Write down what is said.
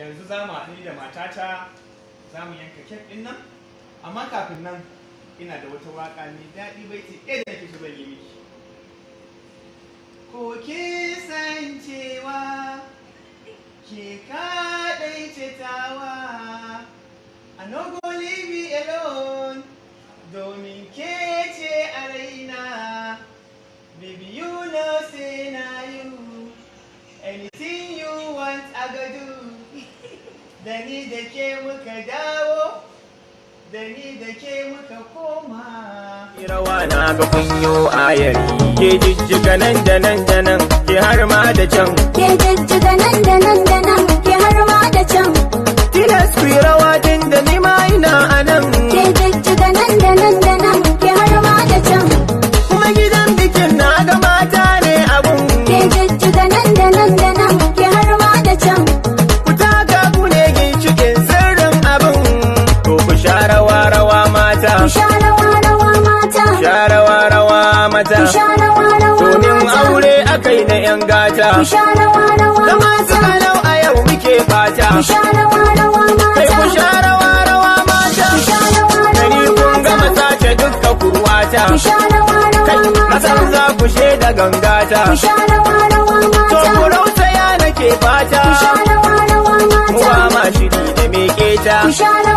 yanzu za mu haɗu da matata za mu yanka kek ɗin nan, amma kafin nan ina da wata waƙa mai daɗi baiti ɗaya da nake so zan yi miki. Ko kin san cewa ke kaɗai ce tawa, I no go leave you alone, domin ke ce a raina, baby you know say na you, anything you want I go do, da ni da ke muka dawo, da ni da ke muka koma. Rawa na ga kunyo ayari, ke jijjiga nan da nan da nan, ke har ma da can. Ke jijjiga nan da nan da nan, ke har ma da can. Tilas ku yi rawa din da ni ma ina a nan. Ke jijjiga nan da nan da nan, ke har ma da can. Kuma gidan bikin na ga mata ne abun. Ke jijjiga nan da nan da nan, ke har ma da can. Ku taka ku ne ginshiƙin sirrin abun. To ku sha rawa rawa mata. Ku sha rawa rawa mata. Sha rawa rawa mata. Ku sha rawa rawa mata. Domin aure akai na 'yan gata. Ku sha rawa rawa Da mata. masu halau a yau muke fata. Ku sha rawa rawa Kai mata. ku sha rawa rawa mata. Ku sha rawa Gani rawa kun gama mata. sace dukka kurwata. Ku sha rawa Kai rawa masar mata. za ku shaida gangata. Ku sha rawa rawa To mata. ku rausaya nake fata. Ku sha rawa rawa Mu ba mata. ma shiri da me keta. Ku sha rawa